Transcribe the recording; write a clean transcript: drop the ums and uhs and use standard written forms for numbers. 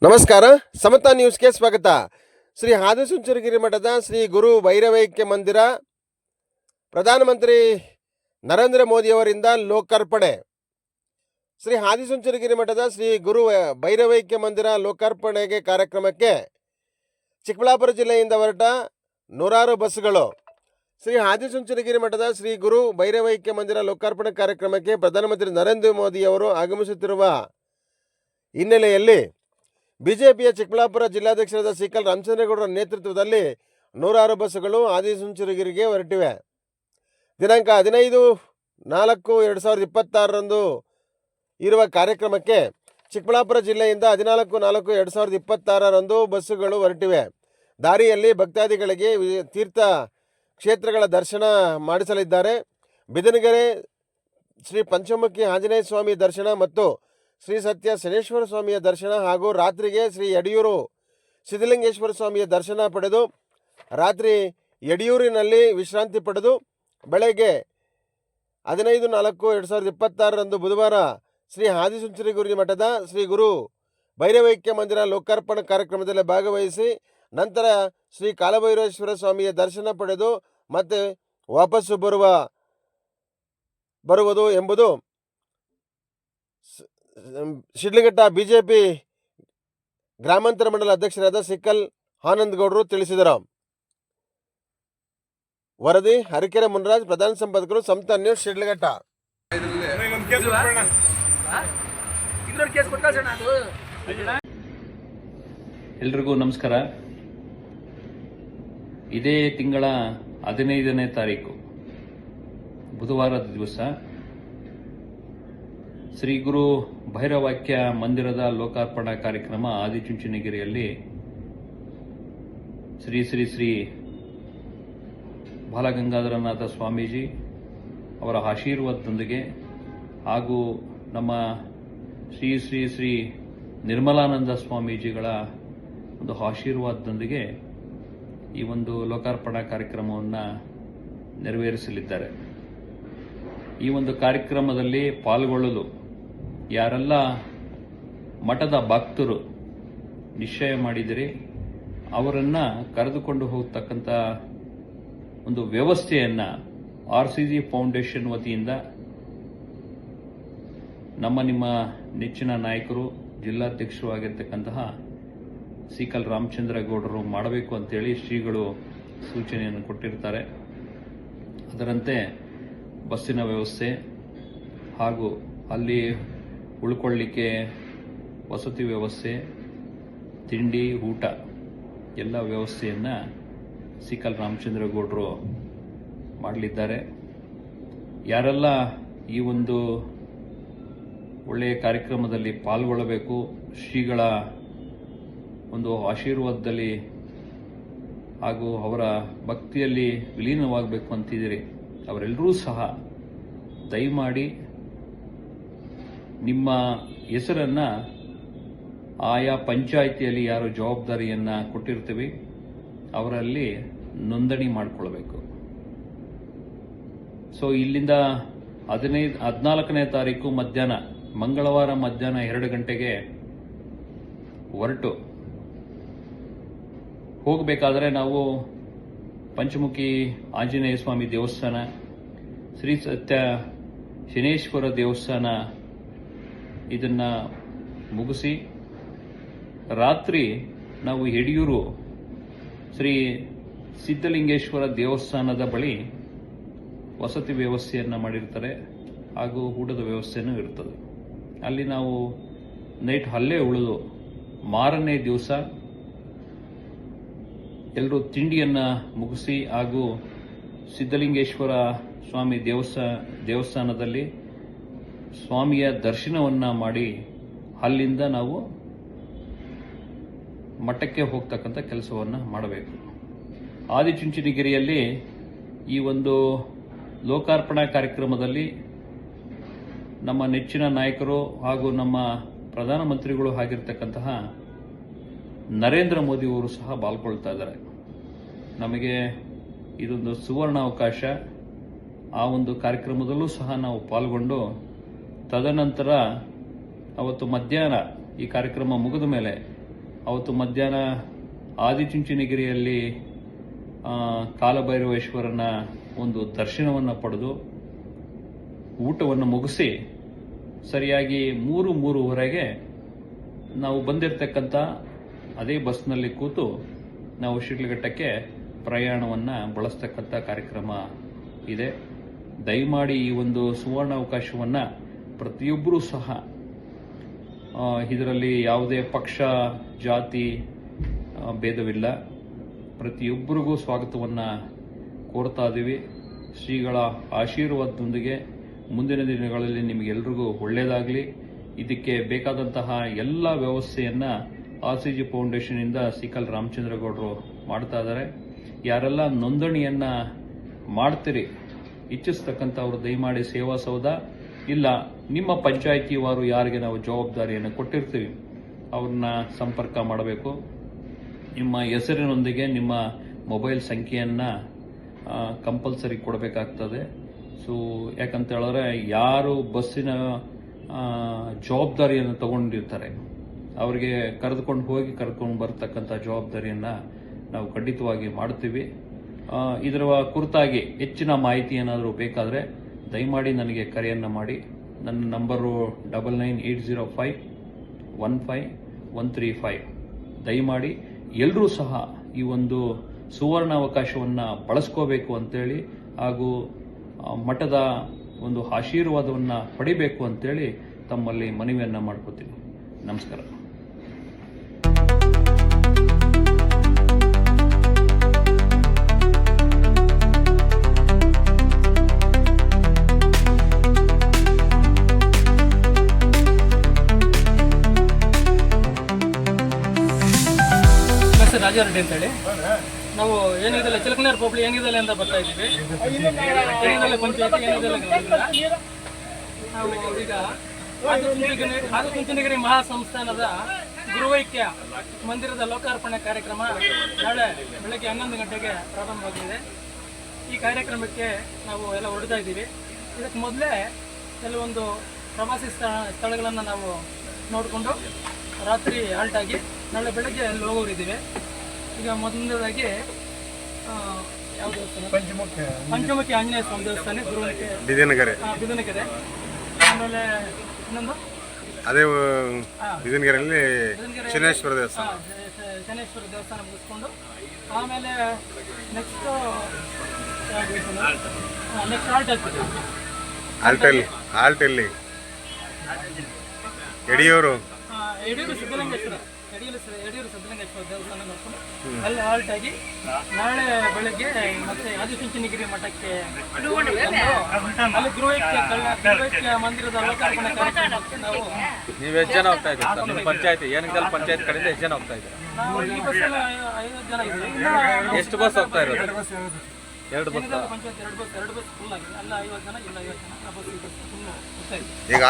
ನಮಸ್ಕಾರ, ಸಮತಾ ನ್ಯೂಸ್ಗೆ ಸ್ವಾಗತ. ಶ್ರೀ ಆದಿಚುಂಚನಗಿರಿ ಮಠದ ಶ್ರೀ ಗುರು ಭೈರವೈಕ್ಯ ಮಂದಿರ ಪ್ರಧಾನಮಂತ್ರಿ ನರೇಂದ್ರ ಮೋದಿಯವರಿಂದ ಲೋಕಾರ್ಪಣೆ. ಶ್ರೀ ಆದಿಚುಂಚನಗಿರಿ ಮಠದ ಶ್ರೀ ಗುರು ಭೈರವೈಕ್ಯ ಮಂದಿರ ಲೋಕಾರ್ಪಣೆಗೆ ಕಾರ್ಯಕ್ರಮಕ್ಕೆ ಚಿಕ್ಕಬಳ್ಳಾಪುರ ಜಿಲ್ಲೆಯಿಂದ ಹೊರಟ ನೂರಾರು ಬಸ್ಸುಗಳು. ಶ್ರೀ ಆದಿಚುಂಚನಗಿರಿ ಮಠದ ಶ್ರೀ ಗುರು ಭೈರವೈಕ್ಯ ಮಂದಿರ ಲೋಕಾರ್ಪಣೆ ಕಾರ್ಯಕ್ರಮಕ್ಕೆ ಪ್ರಧಾನಮಂತ್ರಿ ನರೇಂದ್ರ ಮೋದಿಯವರು ಆಗಮಿಸುತ್ತಿರುವ ಹಿನ್ನೆಲೆಯಲ್ಲಿ ಬಿಜೆಪಿಯ ಚಿಕ್ಕಬಳ್ಳಾಪುರ ಜಿಲ್ಲಾಧ್ಯಕ್ಷರಾದ ಸಿಕಲ್ ರಾಮಚಂದ್ರೇಗೌಡರ ನೇತೃತ್ವದಲ್ಲಿ ನೂರಾರು ಬಸ್ಸುಗಳು ಆದಿಚುಂಚನಗಿರಿಗೆ ಹೊರಟಿವೆ. ದಿನಾಂಕ 15/4/2026 ಇರುವ ಕಾರ್ಯಕ್ರಮಕ್ಕೆ ಚಿಕ್ಕಬಳ್ಳಾಪುರ ಜಿಲ್ಲೆಯಿಂದ 14/4/2026 ಬಸ್ಸುಗಳು ಹೊರಟಿವೆ. ದಾರಿಯಲ್ಲಿ ಭಕ್ತಾದಿಗಳಿಗೆ ತೀರ್ಥ ಕ್ಷೇತ್ರಗಳ ದರ್ಶನ ಮಾಡಿಸಲಿದ್ದಾರೆ. ಬಿದನಗೆರೆ ಶ್ರೀ ಪಂಚಮುಖಿ ಆಂಜನೇಯ ಸ್ವಾಮಿ ದರ್ಶನ ಮತ್ತು ಶ್ರೀ ಸತ್ಯ ಶನೇಶ್ವರ ಸ್ವಾಮಿಯ ದರ್ಶನ ಹಾಗೂ ರಾತ್ರಿಗೆ ಶ್ರೀ ಯಡಿಯೂರು ಸಿದ್ಧಲಿಂಗೇಶ್ವರ ಸ್ವಾಮಿಯ ದರ್ಶನ ಪಡೆದು ರಾತ್ರಿ ಯಡಿಯೂರಿನಲ್ಲಿ ವಿಶ್ರಾಂತಿ ಪಡೆದು ಬೆಳಗ್ಗೆ 15/4/2026 ಬುಧವಾರ ಶ್ರೀ ಆದಿಚುಂಚನಗಿರಿ ಮಠದ ಶ್ರೀ ಗುರು ಭೈರವೈಕ್ಯ ಮಂದಿರ ಲೋಕಾರ್ಪಣಾ ಕಾರ್ಯಕ್ರಮದಲ್ಲಿ ಭಾಗವಹಿಸಿ ನಂತರ ಶ್ರೀ ಕಾಲಭೈರವೇಶ್ವರ ಸ್ವಾಮಿಯ ದರ್ಶನ ಪಡೆದು ಮತ್ತೆ ವಾಪಸ್ಸು ಬರುವುದು ಎಂಬುದು ಶಿಡ್ಲಘಟ್ಟ ಬಿಜೆಪಿ ಗ್ರಾಮಾಂತರ ಮಂಡಲ ಅಧ್ಯಕ್ಷರಾದ ಸಿಕಲ್ ಆನಂದಗೌಡರು ತಿಳಿಸಿದರು. ವರದಿ ಹರಿಕೆರೆ ಮುನ್ರಾಜ್, ಪ್ರಧಾನ ಸಂಪಾದಕರು, ಸಮತಾ ನ್ಯೂಸ್, ಶಿಡ್ಲಘಟ್ಟ. ಎಲ್ರಿಗೂ ನಮಸ್ಕಾರ. ಇದೇ ತಿಂಗಳ 15ನೇ ತಾರೀಕು ಬುಧವಾರದ ದಿವಸ ಶ್ರೀ ಗುರು ಭೈರವೈಕ್ಯ ಮಂದಿರದ ಲೋಕಾರ್ಪಣಾ ಕಾರ್ಯಕ್ರಮ ಆದಿಚುಂಚನಗಿರಿಯಲ್ಲಿ ಶ್ರೀ ಶ್ರೀ ಶ್ರೀ ಬಾಲಗಂಗಾಧರನಾಥ ಸ್ವಾಮೀಜಿ ಅವರ ಆಶೀರ್ವಾದದೊಂದಿಗೆ ಹಾಗೂ ನಮ್ಮ ಶ್ರೀ ಶ್ರೀ ಶ್ರೀ ನಿರ್ಮಲಾನಂದ ಸ್ವಾಮೀಜಿಗಳ ಒಂದು ಆಶೀರ್ವಾದದೊಂದಿಗೆ ಈ ಒಂದು ಲೋಕಾರ್ಪಣಾ ಕಾರ್ಯಕ್ರಮವನ್ನು ನೆರವೇರಿಸಲಿದ್ದಾರೆ. ಈ ಒಂದು ಕಾರ್ಯಕ್ರಮದಲ್ಲಿ ಪಾಲ್ಗೊಳ್ಳಲು ಯಾರೆಲ್ಲ ಮಠದ ಭಕ್ತರು ನಿಶ್ಚಯ ಮಾಡಿದಿರಿ ಅವರನ್ನು ಕರೆದುಕೊಂಡು ಹೋಗ್ತಕ್ಕಂಥ ಒಂದು ವ್ಯವಸ್ಥೆಯನ್ನು RCG ಫೌಂಡೇಶನ್ ವತಿಯಿಂದ ನಿಮ್ಮ ನೆಚ್ಚಿನ ನಾಯಕರು ಜಿಲ್ಲಾಧ್ಯಕ್ಷರು ಆಗಿರ್ತಕ್ಕಂತಹ ಸಿಕಲ್ ರಾಮಚಂದ್ರೇಗೌಡರು ಮಾಡಬೇಕು ಅಂತೇಳಿ ಶ್ರೀಗಳು ಸೂಚನೆಯನ್ನು ಕೊಟ್ಟಿರ್ತಾರೆ. ಅದರಂತೆ ಬಸ್ಸಿನ ವ್ಯವಸ್ಥೆ ಹಾಗೂ ಅಲ್ಲಿ ಉಳ್ಕೊಳ್ಳಿಕ್ಕೆ ವಸತಿ ವ್ಯವಸ್ಥೆ, ತಿಂಡಿ, ಊಟ ಎಲ್ಲ ವ್ಯವಸ್ಥೆಯನ್ನು ಸಿಕಲ್ ರಾಮಚಂದ್ರೇಗೌಡರು ಮಾಡಲಿದ್ದಾರೆ. ಯಾರೆಲ್ಲ ಈ ಒಂದು ಒಳ್ಳೆಯ ಕಾರ್ಯಕ್ರಮದಲ್ಲಿ ಪಾಲ್ಗೊಳ್ಳಬೇಕು, ಶ್ರೀಗಳ ಒಂದು ಆಶೀರ್ವಾದದಲ್ಲಿ ಹಾಗೂ ಅವರ ಭಕ್ತಿಯಲ್ಲಿ ವಿಲೀನವಾಗಬೇಕು ಅಂತಿದ್ದೀರಿ ಅವರೆಲ್ಲರೂ ಸಹ ದಯಮಾಡಿ ನಿಮ್ಮ ಹೆಸರನ್ನು ಆಯಾ ಪಂಚಾಯಿತಿಯಲ್ಲಿ ಯಾರು ಜವಾಬ್ದಾರಿಯನ್ನು ಕೊಟ್ಟಿರ್ತೀವಿ ಅವರಲ್ಲಿ ನೋಂದಣಿ ಮಾಡಿಕೊಳ್ಬೇಕು. ಸೊ ಇಲ್ಲಿಂದ 14ನೇ ತಾರೀಕು ಮಧ್ಯಾಹ್ನ, ಮಂಗಳವಾರ ಮಧ್ಯಾಹ್ನ 2 ಗಂಟೆಗೆ ಹೊರಟು ಹೋಗಬೇಕಾದ್ರೆ ನಾವು ಪಂಚಮುಖಿ ಆಂಜನೇಯ ಸ್ವಾಮಿ ದೇವಸ್ಥಾನ, ಶ್ರೀ ಸತ್ಯ ಶನೇಶ್ವರ ದೇವಸ್ಥಾನ ಇದನ್ನು ಮುಗಿಸಿ ರಾತ್ರಿ ನಾವು ಯಡಿಯೂರು ಶ್ರೀ ಸಿದ್ಧಲಿಂಗೇಶ್ವರ ದೇವಸ್ಥಾನದ ಬಳಿ ವಸತಿ ವ್ಯವಸ್ಥೆಯನ್ನು ಮಾಡಿರ್ತಾರೆ ಹಾಗೂ ಊಟದ ವ್ಯವಸ್ಥೆಯೂ ಇರ್ತದೆ. ಅಲ್ಲಿ ನಾವು ನೈಟ್ ಅಲ್ಲೇ ಉಳಿದು ಮಾರನೇ ದಿವಸ ಎಲ್ಲರೂ ತಿಂಡಿಯನ್ನು ಮುಗಿಸಿ ಹಾಗೂ ಸಿದ್ಧಲಿಂಗೇಶ್ವರ ಸ್ವಾಮಿ ದೇವಸ್ಥಾನದಲ್ಲಿ ಸ್ವಾಮಿಯ ದರ್ಶನವನ್ನು ಮಾಡಿ ಅಲ್ಲಿಂದ ನಾವು ಮಠಕ್ಕೆ ಹೋಗ್ತಕ್ಕಂಥ ಕೆಲಸವನ್ನು ಮಾಡಬೇಕು. ಆದಿಚುಂಚನಗಿರಿಯಲ್ಲಿ ಈ ಒಂದು ಲೋಕಾರ್ಪಣಾ ಕಾರ್ಯಕ್ರಮದಲ್ಲಿ ನಮ್ಮ ನೆಚ್ಚಿನ ನಾಯಕರು ಹಾಗೂ ನಮ್ಮ ಪ್ರಧಾನಮಂತ್ರಿಗಳು ಆಗಿರ್ತಕ್ಕಂತಹ ನರೇಂದ್ರ ಮೋದಿಯವರು ಸಹ ಪಾಲ್ಗೊಳ್ತಾ ಇದ್ದಾರೆ. ನಮಗೆ ಇದೊಂದು ಸುವರ್ಣ ಅವಕಾಶ. ಆ ಒಂದು ಕಾರ್ಯಕ್ರಮದಲ್ಲೂ ಸಹ ನಾವು ಪಾಲ್ಗೊಂಡು ತದನಂತರ ಅವತ್ತು ಮಧ್ಯಾಹ್ನ ಈ ಕಾರ್ಯಕ್ರಮ ಮುಗಿದ ಮೇಲೆ ಅವತ್ತು ಮಧ್ಯಾಹ್ನ ಆದಿಚುಂಚನಗಿರಿಯಲ್ಲಿ ಕಾಲಭೈರವೇಶ್ವರನ ಒಂದು ದರ್ಶನವನ್ನು ಪಡೆದು ಊಟವನ್ನು ಮುಗಿಸಿ ಸರಿಯಾಗಿ 3:03ವರೆಗೆ ನಾವು ಬಂದಿರತಕ್ಕಂಥ ಅದೇ ಬಸ್ನಲ್ಲಿ ಕೂತು ನಾವು ಶಿಡ್ಲಘಟ್ಟಕ್ಕೆ ಪ್ರಯಾಣವನ್ನು ಬಳಸ್ತಕ್ಕಂಥ ಕಾರ್ಯಕ್ರಮ ಇದೆ. ದಯಮಾಡಿ ಈ ಒಂದು ಸುವರ್ಣ ಅವಕಾಶವನ್ನು ಪ್ರತಿಯೊಬ್ಬರೂ ಸಹ ಇದರಲ್ಲಿ ಯಾವುದೇ ಪಕ್ಷ ಜಾತಿ ಭೇದವಿಲ್ಲ, ಪ್ರತಿಯೊಬ್ಬರಿಗೂ ಸ್ವಾಗತವನ್ನು ಕೋರ್ತಾ ಇದ್ದೀವಿ. ಶ್ರೀಗಳ ಆಶೀರ್ವಾದದೊಂದಿಗೆ ಮುಂದಿನ ದಿನಗಳಲ್ಲಿ ನಿಮಗೆಲ್ರಿಗೂ ಒಳ್ಳೆಯದಾಗಲಿ. ಇದಕ್ಕೆ ಬೇಕಾದಂತಹ ಎಲ್ಲ ವ್ಯವಸ್ಥೆಯನ್ನು RCG ಫೌಂಡೇಶನ್ನಿಂದ ಸಿಕಲ್ ರಾಮಚಂದ್ರಗೌಡರು ಮಾಡ್ತಾ ಇದ್ದಾರೆ. ಯಾರೆಲ್ಲ ನೋಂದಣಿಯನ್ನು ಮಾಡ್ತೀರಿ ಇಚ್ಛಿಸ್ತಕ್ಕಂಥವ್ರು ದಯಮಾಡಿ ಸೇವಾ ಸೌಧ ಇಲ್ಲ ನಿಮ್ಮ ಪಂಚಾಯಿತಿವಾರು ಯಾರಿಗೆ ನಾವು ಜವಾಬ್ದಾರಿಯನ್ನು ಕೊಟ್ಟಿರ್ತೀವಿ ಅವ್ರನ್ನ ಸಂಪರ್ಕ ಮಾಡಬೇಕು. ನಿಮ್ಮ ಹೆಸರಿನೊಂದಿಗೆ ನಿಮ್ಮ ಮೊಬೈಲ್ ಸಂಖ್ಯೆಯನ್ನು ಕಂಪಲ್ಸರಿ ಕೊಡಬೇಕಾಗ್ತದೆ. ಸೊ ಯಾಕಂತ ಹೇಳಿದ್ರೆ ಯಾರು ಬಸ್ಸಿನ ಜವಾಬ್ದಾರಿಯನ್ನು ತಗೊಂಡಿರ್ತಾರೆ ಅವರಿಗೆ ಕರೆದುಕೊಂಡು ಬರ್ತಕ್ಕಂಥ ಜವಾಬ್ದಾರಿಯನ್ನು ನಾವು ಖಂಡಿತವಾಗಿ ಮಾಡ್ತೀವಿ. ಇದರ ಕುರಿತಾಗಿ ಹೆಚ್ಚಿನ ಮಾಹಿತಿ ಏನಾದರೂ ಬೇಕಾದರೆ ದಯಮಾಡಿ ನನಗೆ ಕರೆಯನ್ನು ಮಾಡಿ. ನನ್ನ ನಂಬರು 9980515135. ದಯಮಾಡಿ ಎಲ್ಲರೂ ಸಹ ಈ ಒಂದು ಸುವರ್ಣ ಅವಕಾಶವನ್ನು ಬಳಸ್ಕೋಬೇಕು ಅಂತೇಳಿ ಹಾಗೂ ಮಠದ ಒಂದು ಆಶೀರ್ವಾದವನ್ನು ಪಡಿಬೇಕು ಅಂತೇಳಿ ತಮ್ಮಲ್ಲಿ ಮನವಿಯನ್ನು ಮಾಡ್ಕೋತೀನಿ. ನಮಸ್ಕಾರ. ರಾಜಾರೆಡ್ಡಿ ಅಂತೇಳಿ ನಾವು ಏನಿದೆಲ್ಲ ಚಿಲಕನೇರ ಹೋಬಳಿ ಏನಿದೆಲ್ಲ ಅಂತ ಬರ್ತಾ ಇದ್ದೀವಿ. ಏನಿದೆಲ್ಲ ಪಂಚಾಯತಿ ಏನಿದೆಲ್ಲ ನಾವು ಈಗ ಆದಿಚುಂಚನಗಿರಿ ಮಹಾಸಂಸ್ಥಾನದ ಗುರುವೈಕ್ಯ ಮಂದಿರದ ಲೋಕಾರ್ಪಣೆ ಕಾರ್ಯಕ್ರಮ ನಾಳೆ ಬೆಳಗ್ಗೆ 11 ಗಂಟೆಗೆ ಪ್ರಾರಂಭವಾಗಿದೆ. ಈ ಕಾರ್ಯಕ್ರಮಕ್ಕೆ ನಾವು ಎಲ್ಲ ಹೊರಡ್ತಾ ಇದ್ದೀವಿ. ಇದಕ್ಕೆ ಮೊದಲೇ ಕೆಲವೊಂದು ಪ್ರವಾಸಿ ಸ್ಥಳಗಳನ್ನು ನಾವು ನೋಡಿಕೊಂಡು ರಾತ್ರಿ ಹಾಲ್ಟಾಗಿ ನಾಳೆ ಬೆಳಗ್ಗೆ ಅಲ್ಲಿ ಹೋಗೋರಿದ್ದೀವಿ. ಈಗ ಮೊದಲನೇದಾಗಿ ಯಾವ ದೇವಸ್ಥಾನ? ಪಂಚಮುಖಿ ಆಂಜನೇಯ ಸ್ವಾಮಿ ದೇವಸ್ಥಾನ ಗುರುವೈಕ್ಯ ಬಿದನಕೆರೆ. ಆಮೇಲೆ ಇನ್ನೊಂದು ಅದೇ ಬಿದನಕೆರೆಯಲ್ಲಿ ಶನೇಶ್ವರ ದೇವಸ್ಥಾನ ಮುಗಿಸ್ಕೊಂಡು ಆಮೇಲೆ ನೆಕ್ಸ್ಟ್ ಹಾಲ್ಟ್ ಆಗ್ತದೆ. ಯಡಿಯೂರು ಸಿದ್ದಲಿಂಗೇಶ್ವರ ದೇವಸ್ಥಾನ ನೋಡ್ಕೊಂಡು ಅಲ್ಲಿ ಹಾಲ್ಟ್ ಆಗಿ ನಾಳೆ ಬೆಳಗ್ಗೆ ಮತ್ತೆ ಆದಿಚುಂಚನಗಿರಿ ಮಠಕ್ಕೆ ಅಲ್ಲಿ ಗುರುವೈಕ್ಯ ಮಂದಿರದ ಲೋಕಾರ್ಪಣೆ ಕಾರ್ಯಕ್ರಮಕ್ಕೆ ನಾವು. ನೀವು ಎಷ್ಟು ಜನ ಹೋಗ್ತಾ ಇದ್ದೀರಿ ಸರ್? ನಿಮ್ಮ ಪಂಚಾಯತಿ ಏನಿದೆಲ್ಲ ಪಂಚಾಯತ್ ಕಡೆಯಿಂದ ಎಷ್ಟು ಜನ ಹೋಗ್ತಾ ಇದ್ದೀರಿ? ನಾವು ಈ ಬಸ್ಸಲ್ಲಿ 50 ಜನ ಇದ್ದೀವಿ. ಎಷ್ಟು ಬಸ್ ಹೋಗ್ತಾ ಇರೋದು? 2 ಬಸ್. ಪಂಚಾಯತ್ 2 ಬಸ್ ಫುಲ್ ಆಗಿದೆ. ಅಲ್ಲ 50 ಜನ ಇಲ್ಲ 50 ಜನ ಬಸ್ ಫುಲ್ ಹೋಗ್ತಾ ಇದೆ. ಈಗ